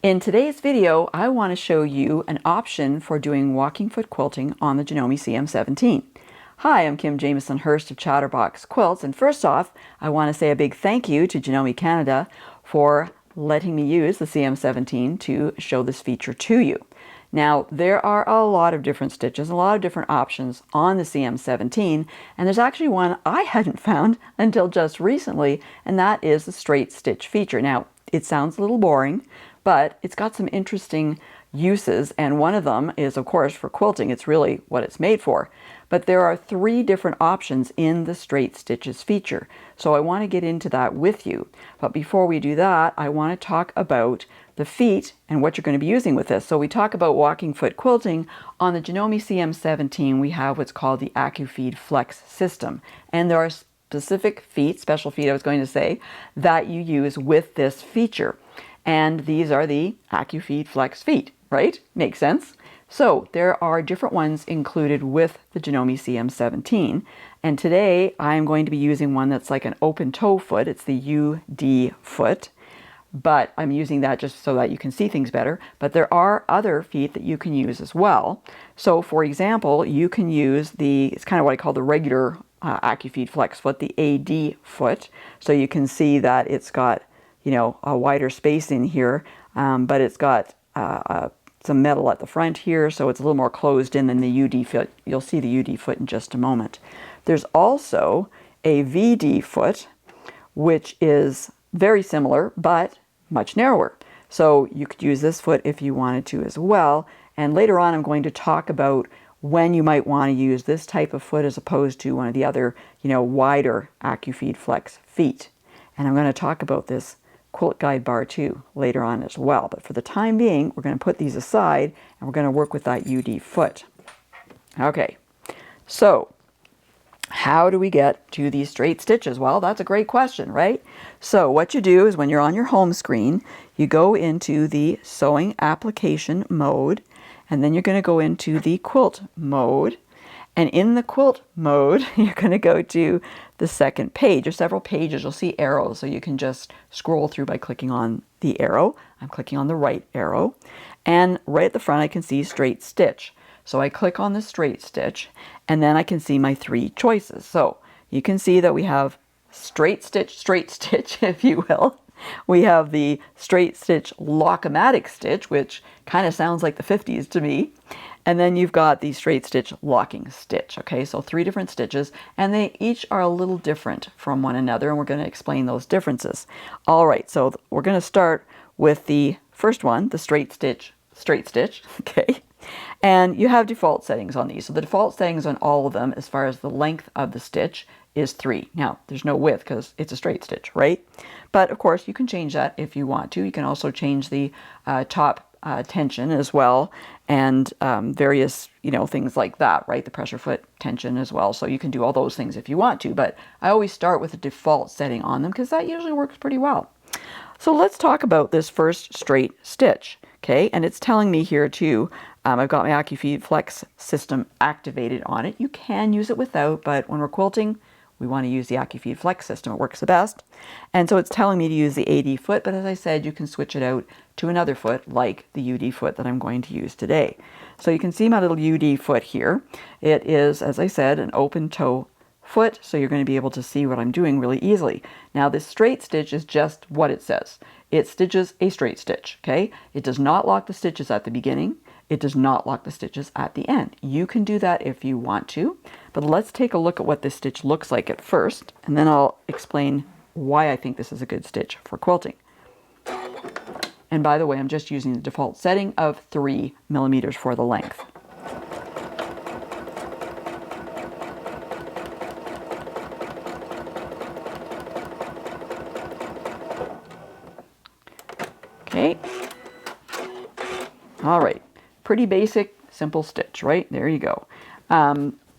In today's video, I want to show you an option for doing walking foot quilting on the Janome CM17. Hi, I'm Jamieson-Hirst of Chatterbox Quilts, and first off, I want to say a big thank you to Janome Canada for letting me use the CM17 to show this feature to you. Now, there are a lot of different stitches, a lot of different options on the CM17, and there's actually one I hadn't found until just recently, and that is the straight stitch feature. Now, it sounds a little boring, but it's got some interesting uses, and one of them is, of course, for quilting. It's really what it's made for. But there are 3 different options in the straight stitches feature, so I want to get into that with you. But before we do that, I want to talk about the feet and what you're going to be using with this. So we talk about walking foot quilting. On the Janome CM17, we have what's called the Acufeed Flex system, and there are specific feet, special feet I was going to say, that you use with this feature. And these are the Acufeed Flex feet, right? Makes sense? So there are different ones included with the Janome CM17. And today I'm going to be using one that's like an open toe foot. It's the UD foot. But I'm using that just so that you can see things better. But there are other feet that you can use as well. So for example, you can use it's kind of what I call the regular Acufeed Flex foot, the AD foot. So you can see that it's got, a wider space in here, but it's got some metal at the front here, so it's a little more closed in than the UD foot. You'll see the UD foot in just a moment. There's also a VD foot, which is very similar, but much narrower. So you could use this foot if you wanted to as well. And later on, I'm going to talk about when you might want to use this type of foot as opposed to one of the other, wider Acufeed Flex feet. And I'm going to talk about this quilt guide bar too later on as well. But for the time being, we're going to put these aside and we're going to work with that UD foot. Okay, so how do we get to these straight stitches? Well, that's a great question, right? So what you do is when you're on your home screen, you go into the sewing application mode, and then you're going to go into the quilt mode. And in the quilt mode, you're going to go to the second page. There's several pages. You'll see arrows, so you can just scroll through by clicking on the arrow. I'm clicking on the right arrow. And right at the front, I can see straight stitch. So I click on the straight stitch, and then I can see my 3 choices. So you can see that we have straight stitch, if you will. We have the straight stitch Locomatic stitch, which kind of sounds like the 50s to me. And then you've got the straight stitch locking stitch. Okay, so 3 different stitches, and they each are a little different from one another, and we're going to explain those differences. All right, so we're going to start with the first one, the straight stitch, okay? And you have default settings on these. So the default settings on all of them, as far as the length of the stitch, is 3. Now, there's no width because it's a straight stitch, right? But of course, you can change that if you want to. You can also change the top tension as well, and various, things like that, right? The pressure foot tension as well. So you can do all those things if you want to, but I always start with the default setting on them because that usually works pretty well. So let's talk about this first straight stitch, okay? And it's telling me here too, I've got my Acufeed Flex system activated on it. You can use it without, but when we're quilting, we want to use the Acufeed Flex system. It works the best. And so it's telling me to use the AD foot, but as I said, you can switch it out to another foot like the UD foot that I'm going to use today. So you can see my little UD foot here. It is, as I said, an open toe foot, so you're going to be able to see what I'm doing really easily. Now this straight stitch is just what it says. It stitches a straight stitch, okay? It does not lock the stitches at the beginning. It does not lock the stitches at the end. You can do that if you want to, but let's take a look at what this stitch looks like at first, and then I'll explain why I think this is a good stitch for quilting. And by the way, I'm just using the default setting of 3 millimeters for the length. Okay. All right. Pretty basic, simple stitch, right? There you go.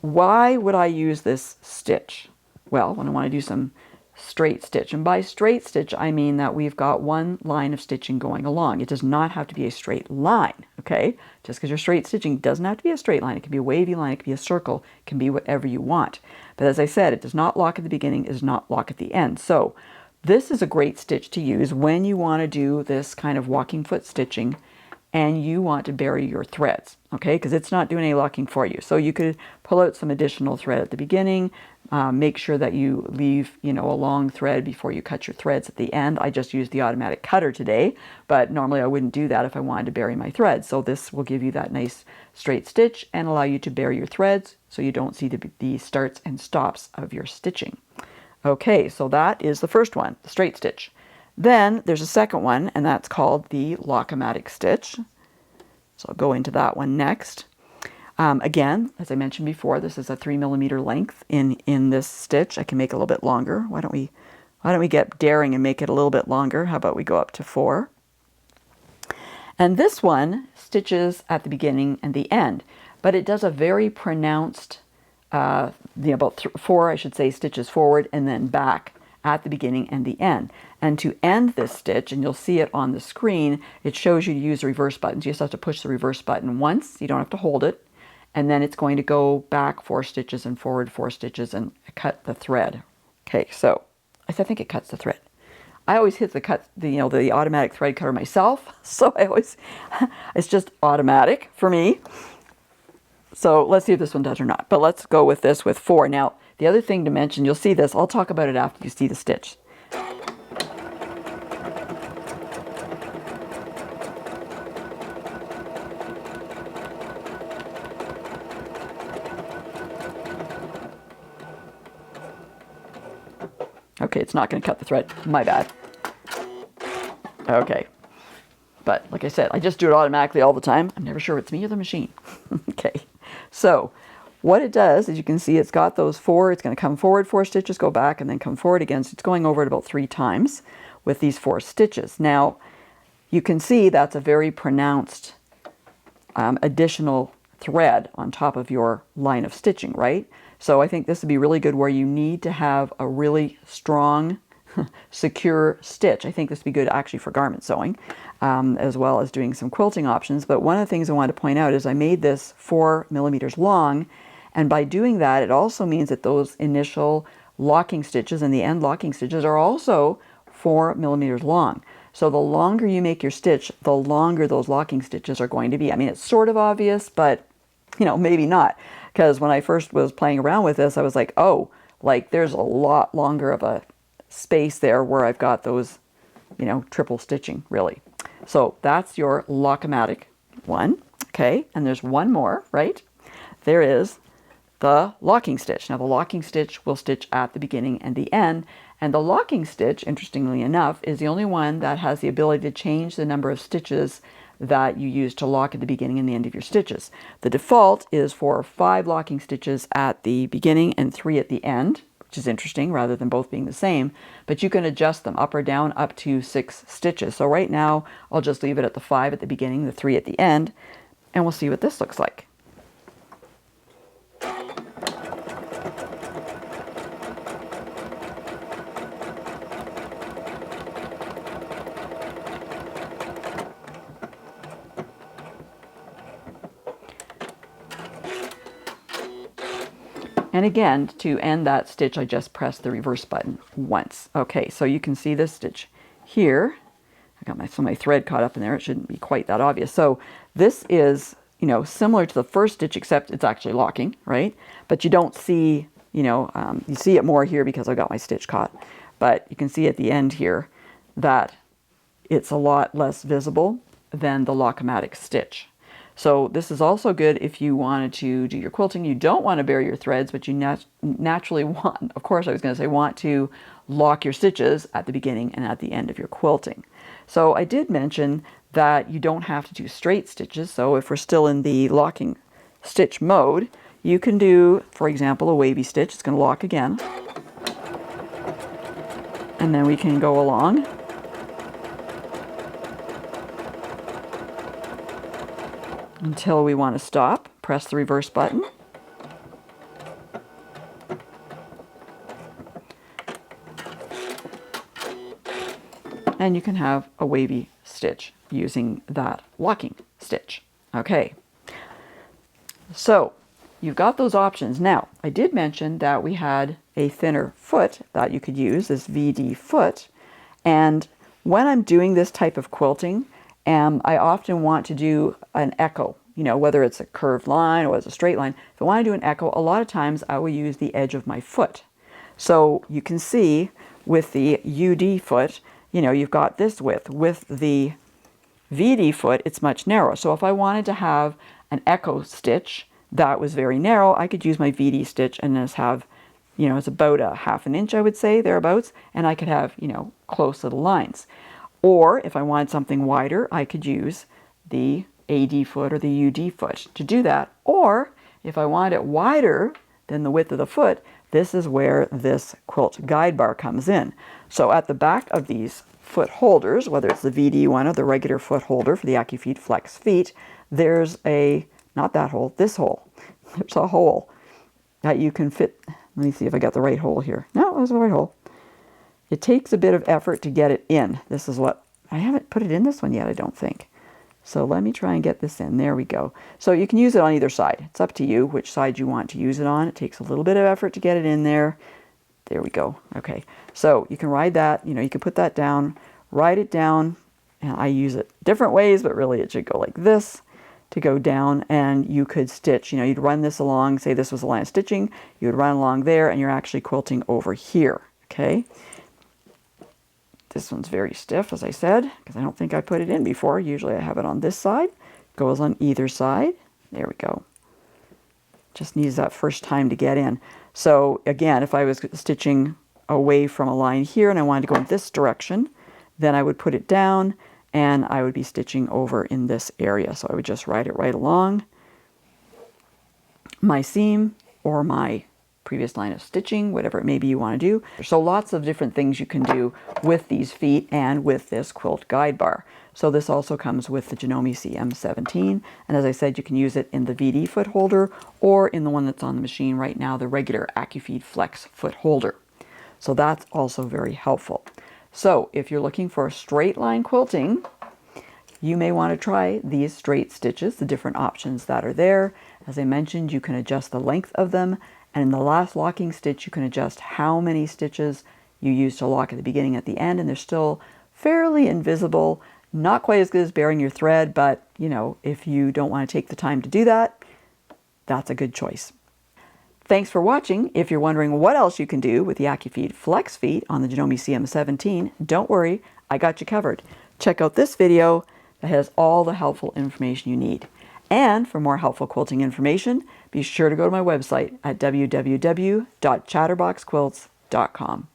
Why would I use this stitch? Well, when I want to do some straight stitch. And by straight stitch, I mean that we've got one line of stitching going along. It does not have to be a straight line, okay? Just because you're straight stitching doesn't have to be a straight line. It can be a wavy line, it can be a circle, it can be whatever you want. But as I said, it does not lock at the beginning, it does not lock at the end. So This is a great stitch to use when you want to do this kind of walking foot stitching and you want to bury your threads, okay? Because it's not doing any locking for you. So you could pull out some additional thread at the beginning, make sure that you leave, a long thread before you cut your threads at the end. I just used the automatic cutter today, but normally I wouldn't do that if I wanted to bury my threads. So this will give you that nice straight stitch and allow you to bury your threads so you don't see the starts and stops of your stitching. Okay, so that is the first one, the straight stitch. Then there's a second one, and that's called the Locomatic stitch. So I'll go into that one next. Again, as I mentioned before, this is a 3mm length in this stitch. I can make it a little bit longer. Why don't we get daring and make it a little bit longer? How about we go up to 4? And this one stitches at the beginning and the end, but it does a very pronounced, about 4, I should say, stitches forward and then back at the beginning and the end. And to end this stitch, and you'll see it on the screen, it shows you to use the reverse buttons. You just have to push the reverse button once. You don't have to hold it. And then it's going to go back 4 stitches and forward 4 stitches and cut the thread. Okay, so I think it cuts the thread. I always hit the automatic thread cutter myself, so it's just automatic for me. So let's see if this one does or not. But let's go with this with 4. Now, the other thing to mention, you'll see this, I'll talk about it after you see the stitch. Okay, it's not going to cut the thread. My bad. Okay. But like I said, I just do it automatically all the time. I'm never sure if it's me or the machine. Okay. So what it does, as you can see, it's got those 4. It's going to come forward 4 stitches, go back, and then come forward again. So it's going over it about 3 times with these 4 stitches. Now, you can see that's a very pronounced additional thread on top of your line of stitching, right? So I think this would be really good where you need to have a really strong, secure stitch. I think this would be good actually for garment sewing, as well as doing some quilting options. But one of the things I wanted to point out is I made this 4mm long, and by doing that, it also means that those initial locking stitches and the end locking stitches are also 4mm long. So the longer you make your stitch, the longer those locking stitches are going to be. I mean, it's sort of obvious, but maybe not. Because when I first was playing around with this, I was like, oh, like there's a lot longer of a space there where I've got those, triple stitching, really. So that's your Locomatic one, okay? And there's one more, right? There is the locking stitch. Now the locking stitch will stitch at the beginning and the end, and the locking stitch, interestingly enough, is the only one that has the ability to change the number of stitches that you use to lock at the beginning and the end of your stitches. The default is for 5 locking stitches at the beginning and 3 at the end, which is interesting rather than both being the same, but you can adjust them up or down up to 6 stitches. So right now I'll just leave it at the 5 at the beginning, the 3 at the end, and we'll see what this looks like. And again, to end that stitch, I just press the reverse button once. Okay, so you can see this stitch here. I got my thread caught up in there. It shouldn't be quite that obvious. So this is, similar to the first stitch, except it's actually locking, right? But you don't see, you see it more here because I got my stitch caught. But you can see at the end here that it's a lot less visible than the Locomatic stitch. So this is also good if you wanted to do your quilting. You don't want to bury your threads, but you naturally want, of course I was going to say, want to lock your stitches at the beginning and at the end of your quilting. So I did mention that you don't have to do straight stitches. So if we're still in the locking stitch mode, you can do, for example, a wavy stitch. It's going to lock again. And then we can go along. Until we want to stop, press the reverse button. And you can have a wavy stitch using that locking stitch. Okay, so you've got those options. Now, I did mention that we had a thinner foot that you could use, this VD foot. And when I'm doing this type of quilting, I often want to do an echo, you know, whether it's a curved line or it's a straight line. If I want to do an echo, a lot of times I will use the edge of my foot. So you can see with the UD foot, you know, you've got this width. With the VD foot, it's much narrower. So if I wanted to have an echo stitch that was very narrow, I could use my VD stitch and just have, you know, it's about a 1/2 inch, I would say, thereabouts, and I could have, you know, close little lines. Or if I wanted something wider, I could use the AD foot or the UD foot to do that. Or if I wanted it wider than the width of the foot, this is where this quilt guide bar comes in. So at the back of these foot holders, whether it's the VD one or the regular foot holder for the Acufeed Flex feet, there's a, not that hole, this hole. There's a hole that you can fit. Let me see if I got the right hole here. No, it was the right hole. It takes a bit of effort to get it in. This is what, I haven't put it in this one yet, I don't think. So let me try and get this in. There we go. So you can use it on either side. It's up to you which side you want to use it on. It takes a little bit of effort to get it in there. There we go. Okay. So you can ride that, you know, you can put that down, ride it down, and I use it different ways, but really it should go like this to go down, and you could stitch, you know, you'd run this along, say this was a line of stitching, you would run along there and you're actually quilting over here. Okay. This one's very stiff, as I said, because I don't think I put it in before. Usually I have it on this side. Goes on either side. There we go. Just needs that first time to get in. So again, if I was stitching away from a line here and I wanted to go in this direction, then I would put it down and I would be stitching over in this area. So I would just ride it right along my seam or my previous line of stitching, whatever it may be you want to do. So lots of different things you can do with these feet and with this quilt guide bar. So this also comes with the Janome CM17, and as I said, you can use it in the VD foot holder or in the one that's on the machine right now, the regular Acufeed Flex foot holder. So that's also very helpful. So if you're looking for straight line quilting, you may want to try these straight stitches, the different options that are there. As I mentioned, you can adjust the length of them. And in the last locking stitch, you can adjust how many stitches you use to lock at the beginning, at the end, and they're still fairly invisible. Not quite as good as burying your thread, but you know, if you don't want to take the time to do that, that's a good choice. Thanks for watching. If you're wondering what else you can do with the Acufeed Flex feet on the Janome CM17, don't worry, I got you covered. Check out this video that has all the helpful information you need. And for more helpful quilting information, be sure to go to my website at www.chatterboxquilts.com.